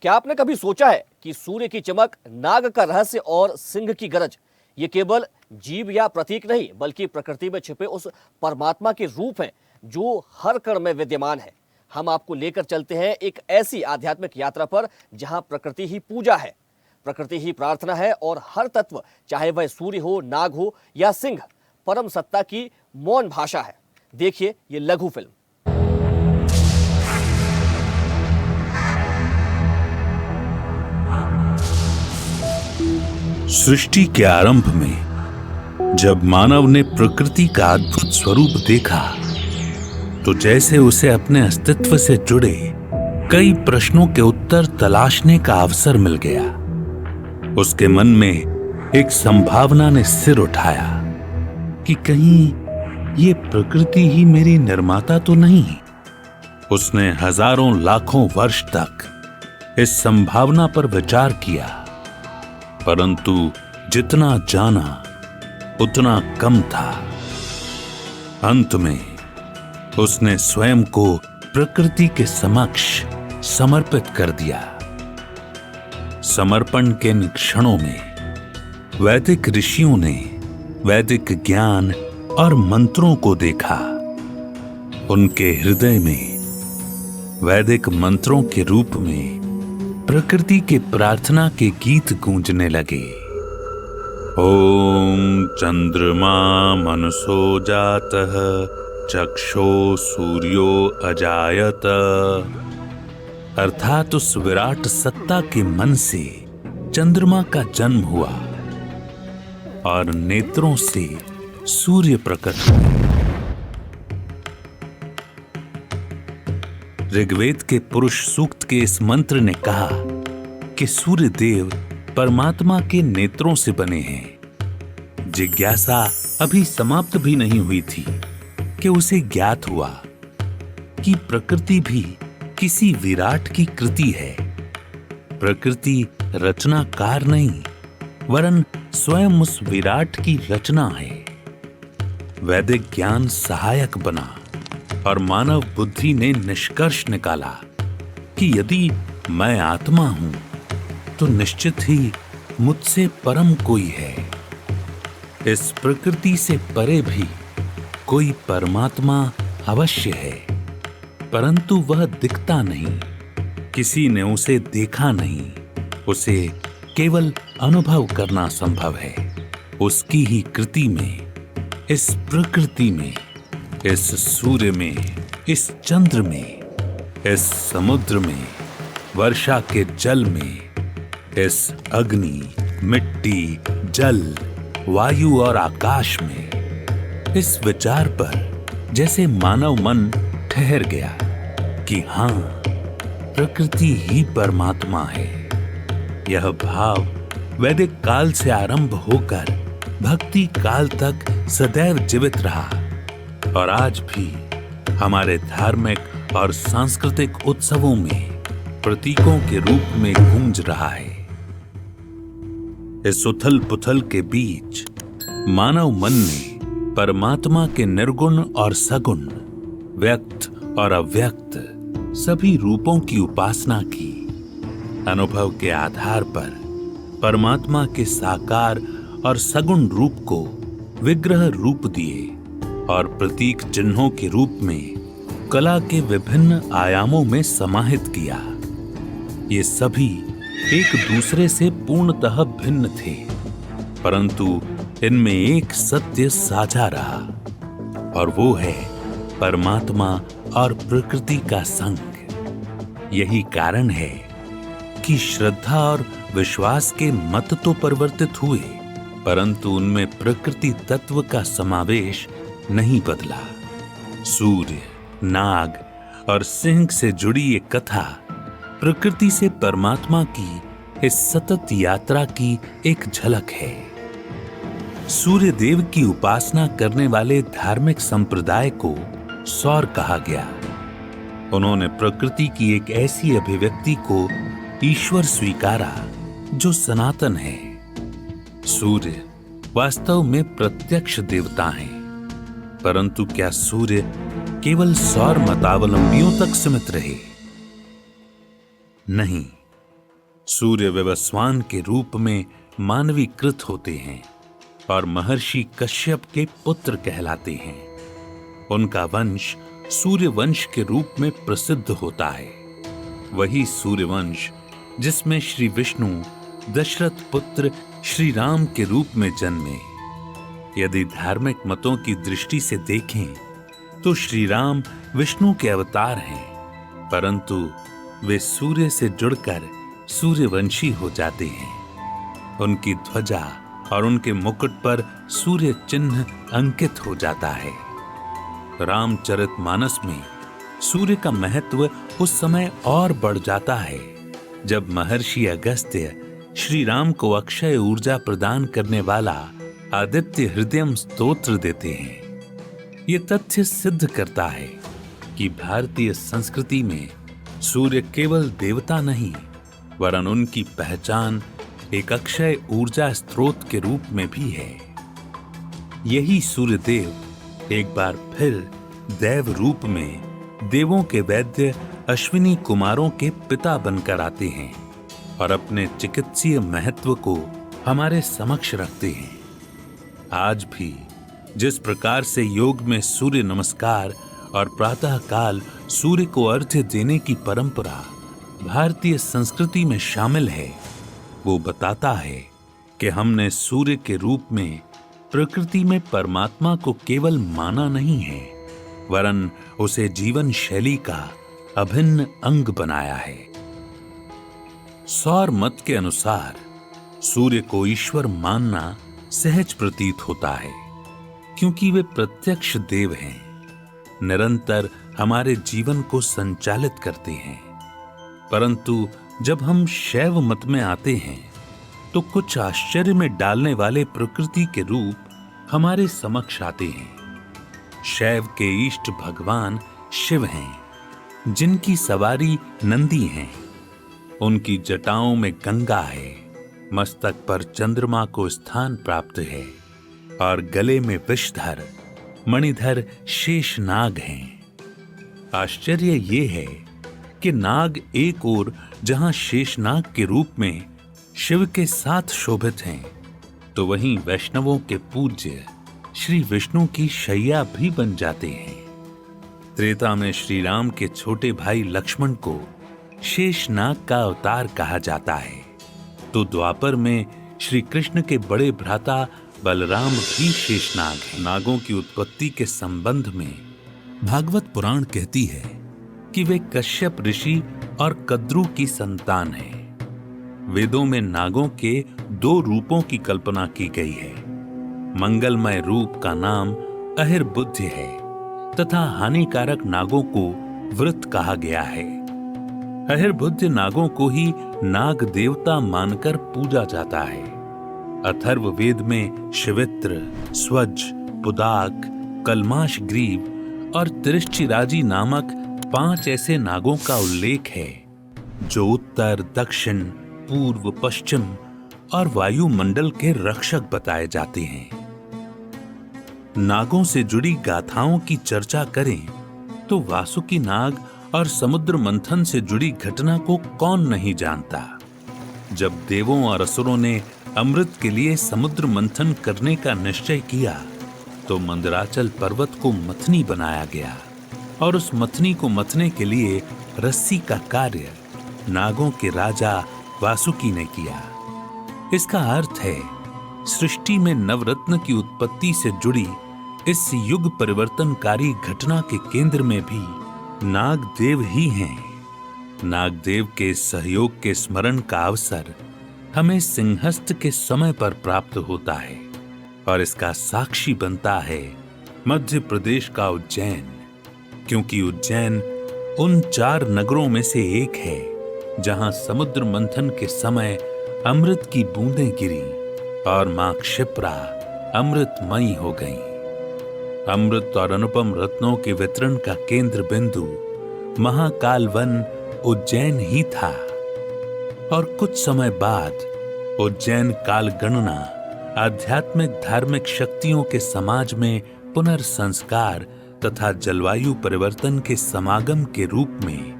क्या आपने कभी सोचा है कि सूर्य की चमक, नाग का रहस्य और सिंह की गरज ये केवल जीव या प्रतीक नहीं बल्कि प्रकृति में छिपे उस परमात्मा के रूप हैं जो हर कण में विद्यमान है। हम आपको लेकर चलते हैं एक ऐसी आध्यात्मिक यात्रा पर जहां प्रकृति ही पूजा है, प्रकृति ही प्रार्थना है और हर तत्व, चाहे वह सूर्य हो, नाग हो या सिंह, परम सत्ता की मौन भाषा है। देखिए ये लघु फिल्म। सृष्टि के आरंभ में जब मानव ने प्रकृति का अद्भुत स्वरूप देखा तो जैसे उसे अपने अस्तित्व से जुड़े कई प्रश्नों के उत्तर तलाशने का अवसर मिल गया। उसके मन में एक संभावना ने सिर उठाया कि कहीं ये प्रकृति ही मेरी निर्माता तो नहीं। उसने हजारों लाखों वर्ष तक इस संभावना पर विचार किया, परंतु जितना जाना उतना कम था। अंत में उसने स्वयं को प्रकृति के समक्ष समर्पित कर दिया। समर्पण के इन क्षणों में वैदिक ऋषियों ने वैदिक ज्ञान और मंत्रों को देखा। उनके हृदय में वैदिक मंत्रों के रूप में प्रकृति के प्रार्थना के गीत गूंजने लगे। ओम चंद्रमा मनसो जातः चक्षो सूर्यो अजायत, अर्थात उस विराट सत्ता के मन से चंद्रमा का जन्म हुआ और नेत्रों से सूर्य प्रकट हुए। ऋग्वेद के पुरुष सूक्त के इस मंत्र ने कहा कि सूर्य देव परमात्मा के नेत्रों से बने हैं। जिज्ञासा अभी समाप्त भी नहीं हुई थी कि उसे ज्ञात हुआ कि प्रकृति भी किसी विराट की कृति है। प्रकृति रचनाकार नहीं वरन स्वयं उस विराट की रचना है। वैदिक ज्ञान सहायक बना और मानव बुद्धि ने निष्कर्ष निकाला कि यदि मैं आत्मा हूं तो निश्चित ही मुझसे परम कोई है। इस प्रकृति से परे भी कोई परमात्मा अवश्य है, परंतु वह दिखता नहीं। किसी ने उसे देखा नहीं, उसे केवल अनुभव करना संभव है। उसकी ही कृति में, इस प्रकृति में, इस सूर्य में, इस चंद्र में, इस समुद्र में, वर्षा के जल में, इस अग्नि, मिट्टी, जल, वायु और आकाश में। इस विचार पर जैसे मानव मन ठहर गया कि हां, प्रकृति ही परमात्मा है। यह भाव वैदिक काल से आरंभ होकर भक्ति काल तक सदैव जीवित रहा और आज भी हमारे धार्मिक और सांस्कृतिक उत्सवों में प्रतीकों के रूप में गूंज रहा है। इस उथल पुथल के बीच मानव मन ने परमात्मा के निर्गुण और सगुण, व्यक्त और अव्यक्त सभी रूपों की उपासना की। अनुभव के आधार पर परमात्मा के साकार और सगुण रूप को विग्रह रूप दिए और प्रतीक चिन्हों के रूप में कला के विभिन्न आयामों में समाहित किया। ये सभी एक दूसरे से पूर्णतः भिन्न थे, परंतु इनमें एक सत्य साझा रहा और वो है परमात्मा और प्रकृति का संग। यही कारण है कि श्रद्धा और विश्वास के मत तो परिवर्तित हुए, परंतु उनमें प्रकृति तत्व का समावेश नहीं बदला। सूर्य, नाग और सिंह से जुड़ी ये कथा प्रकृति से परमात्मा की इस सतत यात्रा की एक झलक है। सूर्य देव की उपासना करने वाले धार्मिक संप्रदाय को सौर कहा गया। उन्होंने प्रकृति की एक ऐसी अभिव्यक्ति को ईश्वर स्वीकारा जो सनातन है। सूर्य वास्तव में प्रत्यक्ष देवता हैं, परंतु क्या सूर्य केवल सौर मतावलंबियों तक सीमित रहे? नहीं, सूर्य विवस्वान के रूप में मानवीकृत होते हैं और महर्षि कश्यप के पुत्र कहलाते हैं। उनका वंश सूर्य वंश के रूप में प्रसिद्ध होता है। वही सूर्य वंश जिसमें श्री विष्णु दशरथ पुत्र श्री राम के रूप में जन्मे। यदि धार्मिक मतों की दृष्टि से देखें तो श्री राम विष्णु के अवतार हैं, परंतु वे सूर्य से जुड़कर सूर्यवंशी हो जाते हैं। उनकी ध्वजा और उनके मुकुट पर सूर्य चिन्ह अंकित हो जाता है। रामचरितमानस में सूर्य का महत्व उस समय और बढ़ जाता है जब महर्षि अगस्त्य श्री राम को अक्षय ऊर्जा प्रदान करने वाला आदित्य हृदयम स्तोत्र देते हैं। ये तथ्य सिद्ध करता है कि भारतीय संस्कृति में सूर्य केवल देवता नहीं, वरन उनकी पहचान एक अक्षय ऊर्जा स्रोत के रूप में भी है। यही सूर्यदेव एक बार फिर देव रूप में देवों के वैद्य अश्विनी कुमारों के पिता बनकर आते हैं और अपने चिकित्सीय महत्व को हमारे समक्ष रखते हैं। आज भी जिस प्रकार से योग में सूर्य नमस्कार और प्रातः काल सूर्य को अर्घ्य देने की परंपरा भारतीय संस्कृति में शामिल है, वो बताता है कि हमने सूर्य के रूप में प्रकृति में परमात्मा को केवल माना नहीं है, वरन उसे जीवन शैली का अभिन्न अंग बनाया है। सौर मत के अनुसार सूर्य को ईश्वर मानना सहज प्रतीत होता है, क्योंकि वे प्रत्यक्ष देव हैं, निरंतर हमारे जीवन को संचालित करते हैं। परंतु जब हम शैव मत में आते हैं तो कुछ आश्चर्य में डालने वाले प्रकृति के रूप हमारे समक्ष आते हैं। शैव के इष्ट भगवान शिव हैं, जिनकी सवारी नंदी हैं। उनकी जटाओं में गंगा है, मस्तक पर चंद्रमा को स्थान प्राप्त है और गले में विषधर मणिधर शेष नाग हैं। आश्चर्य ये है कि नाग एक ओर जहां शेषनाग के रूप में शिव के साथ शोभित हैं, तो वहीं वैष्णवों के पूज्य श्री विष्णु की शैया भी बन जाते हैं। त्रेता में श्री राम के छोटे भाई लक्ष्मण को शेषनाग का अवतार कहा जाता है, तो द्वापर में श्री कृष्ण के बड़े भ्राता बलराम भी शेषनाग हैं। नागों की उत्पत्ति के संबंध में भागवत पुराण कहती है कि वे कश्यप ऋषि और कद्रु की संतान हैं। वेदों में नागों के 2 रूपों की कल्पना की गई है। मंगलमय रूप का नाम अहिर्बुद्ध है तथा हानिकारक नागों को वृत कहा गया है। अहिर्बुद्ध नागों को ही नाग देवता मानकर पूजा जाता है। अथर्व वेद में शिवित्र, स्वज, पुदाक, कलमाश ग्रीव और तिरश्चिराजी नामक 5 ऐसे नागों का उल्लेख है जो उत्तर, दक्षिण, पूर्व, पश्चिम और वायुमंडल के रक्षक बताए जाते हैं। नागों से जुड़ी गाथाओं की चर्चा करें तो वासुकी नाग और समुद्र मंथन से जुड़ी घटना को कौन नहीं जानता। जब देवों और असुरों ने अमृत के लिए समुद्र मंथन करने का निश्चय किया तो मंदराचल पर्वत को मथनी बनाया गया और उस मथनी को मथने के लिए रस्सी का कार्य नागों के राजा वासुकी ने किया। इसका अर्थ है सृष्टि में नवरत्न की उत्पत्ति से जुड़ी इस युग परिवर्तनकारी घटना के केंद्र में भी नागदेव ही हैं। नागदेव के सहयोग के स्मरण का अवसर हमें सिंहस्थ के समय पर प्राप्त होता है और इसका साक्षी बनता है मध्य प्रदेश का उज्जैन, क्योंकि उज्जैन उन 4 नगरों में से एक है जहां समुद्र मंथन के समय अमृत की बूंदें गिरी और मां क्षिप्रा अमृतमयी हो गईं। अमृत और अनुपम रत्नों के वितरण का केंद्र बिंदु महाकाल वन उज्जैन ही था और कुछ समय बाद उज्जैन काल गणना आध्यात्मिक धार्मिक शक्तियों के समाज में पुनर्संस्कार तथा जलवायु परिवर्तन के समागम के रूप में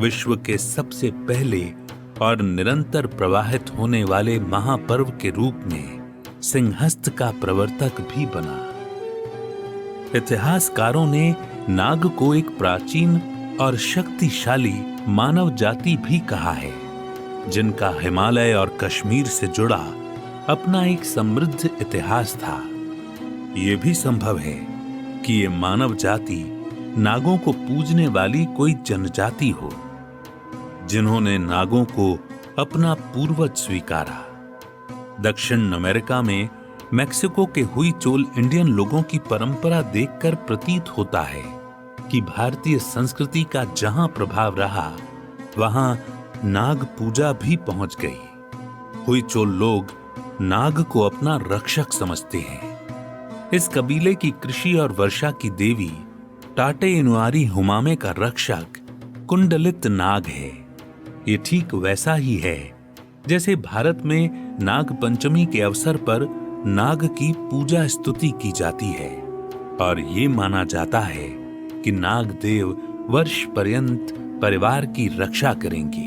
विश्व के सबसे पहले और निरंतर प्रवाहित होने वाले महापर्व के रूप में सिंहस्थ का प्रवर्तक भी बना। इतिहासकारों ने नाग को एक प्राचीन और शक्तिशाली मानव जाति भी कहा है, जिनका हिमालय और कश्मीर से जुड़ा अपना एक समृद्ध इतिहास था। यह भी संभव है कि ये मानव जाति नागों को पूजने वाली कोई जनजाति हो, जिन्होंने नागों को अपना पूर्वज स्वीकारा। दक्षिण अमेरिका में मेक्सिको के हुईचोल इंडियन लोगों की परंपरा देखकर प्रतीत होता है कि भारतीय संस्कृति का जहां प्रभाव रहा, वहां नाग पूजा भी पहुंच गई। हुईचोल लोग नाग को अपना रक्षक समझते हैं। इस कबीले की कृषि और वर्षा की देवी टाटे इनुआरी हुमामे का रक्षक कुंडलित नाग है। ये ठीक वैसा ही है जैसे भारत में नाग पंचमी के अवसर पर नाग की पूजा स्तुति की जाती है और ये माना जाता है कि नाग देव वर्ष पर्यंत परिवार की रक्षा करेंगे।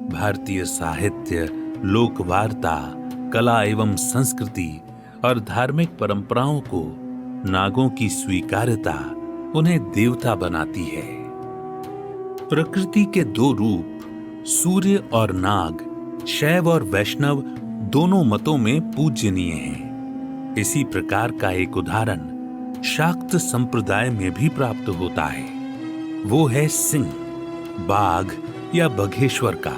भारतीय साहित्य, लोक वार्ता, कला एवं संस्कृति और धार्मिक परंपराओं को नागों की स्वीकार्यता उन्हें देवता बनाती है। प्रकृति के दो रूप सूर्य और नाग शैव और वैष्णव दोनों मतों में पूजनीय हैं। इसी प्रकार का एक उदाहरण शाक्त संप्रदाय में भी प्राप्त होता है। वो है सिंह, बाघ या बघेश्वर का।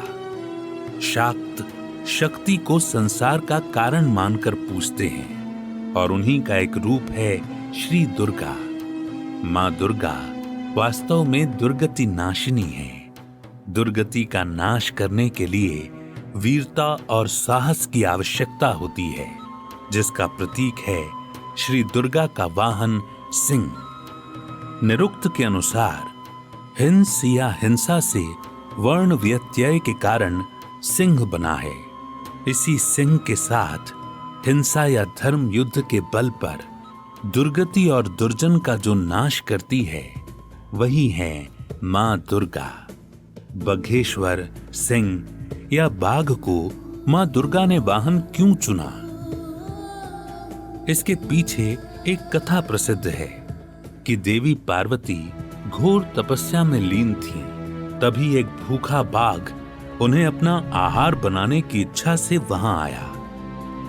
शाक्त शक्ति को संसार का कारण मानकर पूजते हैं और उन्हीं का एक रूप है श्री दुर्गा। मां दुर्गा वास्तव में दुर्गति नाशिनी है। दुर्गति का नाश करने के लिए वीरता और साहस की आवश्यकता होती है, जिसका प्रतीक है श्री दुर्गा का वाहन सिंह। निरुक्त के अनुसार हिंस या हिंसा से वर्ण व्यत्यय के कारण सिंह बना है। इसी सिंह के साथ हिंसा या धर्म युद्ध के बल पर दुर्गति और दुर्जन का जो नाश करती है, वही है मां दुर्गा। बघेश्वर, सिंह या बाघ को मां दुर्गा ने वाहन क्यों चुना? इसके पीछे एक कथा प्रसिद्ध है कि देवी पार्वती घोर तपस्या में लीन थी। तभी एक भूखा बाघ उन्हें अपना आहार बनाने की इच्छा से वहां आया,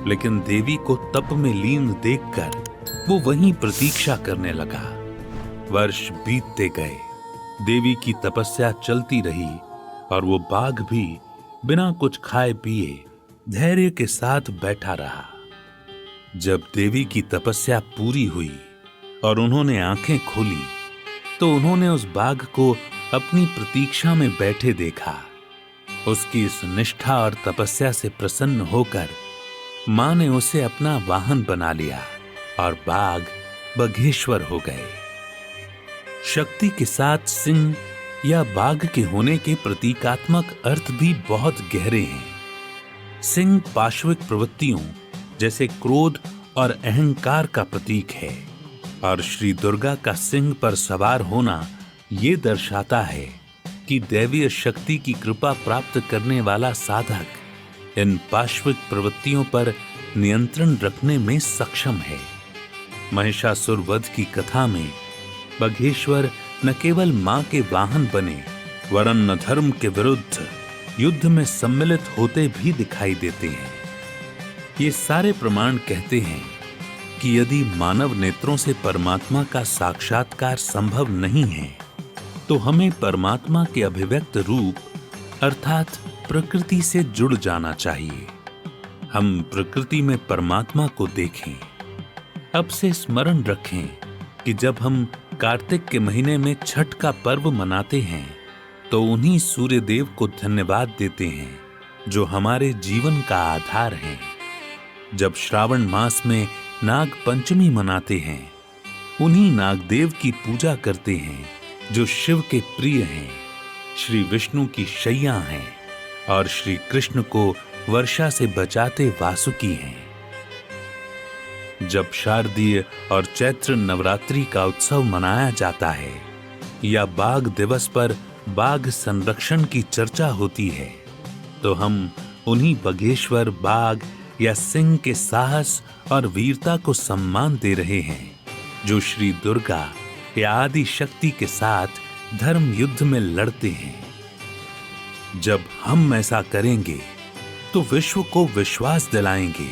लेकिन देवी को तप में लीन देखकर वो वहीं प्रतीक्षा करने लगा। वर्ष बीतते गए, देवी की तपस्या चलती रही और वो बाघ भी बिना कुछ खाए पिए धैर्य के साथ बैठा रहा। जब देवी की तपस्या पूरी हुई और उन्होंने आंखें खोली, तो उन्होंने उस बाघ को अपनी प्रतीक्षा में बैठे देखा। उसकी इस निष्ठा और तपस्या से प्रसन्न होकर मां ने उसे अपना वाहन बना लिया और बाघ बघेश्वर हो गए। शक्ति के साथ सिंह या बाघ के होने के प्रतीकात्मक अर्थ भी बहुत गहरे हैं। सिंह पाशविक प्रवृत्तियों जैसे क्रोध और अहंकार का प्रतीक है और श्री दुर्गा का सिंह पर सवार होना ये दर्शाता है कि दैवीय शक्ति की कृपा प्राप्त करने वाला साधक इन पाशविक प्रवृत्तियों पर नियंत्रण रखने में सक्षम है। महिषासुर वध की कथा में बघेश्वर न केवल मां के वाहन बने, वरन अधर्म के विरुद्ध युद्ध में सम्मिलित होते भी दिखाई देते हैं। ये सारे प्रमाण कहते हैं कि यदि मानव नेत्रों से परमात्मा का साक्षात्कार संभव नहीं है, तो हमें परमात्मा के अभिव्यक्त रूप अर्थात प्रकृति से जुड़ जाना चाहिए। हम प्रकृति में परमात्मा को देखें। अब से स्मरण रखें कि जब हम कार्तिक के महीने में छठ का पर्व मनाते हैं, तो उन्हीं सूर्य देव को धन्यवाद देते हैं जो हमारे जीवन का आधार हैं। जब श्रावण मास में नाग पंचमी मनाते हैं, उन्हीं नागदेव की पूजा करते हैं जो शिव के प्रिय हैं, श्री विष्णु की शैया हैं और श्री कृष्ण को वर्षा से बचाते वासुकी हैं। जब शारदीय और चैत्र नवरात्रि का उत्सव मनाया जाता है या बाघ दिवस पर बाघ संरक्षण की चर्चा होती है, तो हम उन्हीं बघेश्वर, बाघ या सिंह के साहस और वीरता को सम्मान दे रहे हैं, जो श्री दुर्गा या आदि शक्ति के साथ धर्म युद्ध में लड़ते हैं। जब हम ऐसा करेंगे तो विश्व को विश्वास दिलाएंगे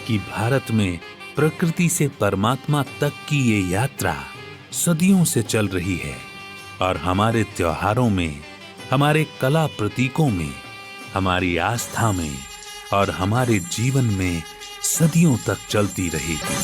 कि भारत में प्रकृति से परमात्मा तक की ये यात्रा सदियों से चल रही है और हमारे त्योहारों में, हमारे कला प्रतीकों में, हमारी आस्था में और हमारे जीवन में सदियों तक चलती रहेगी।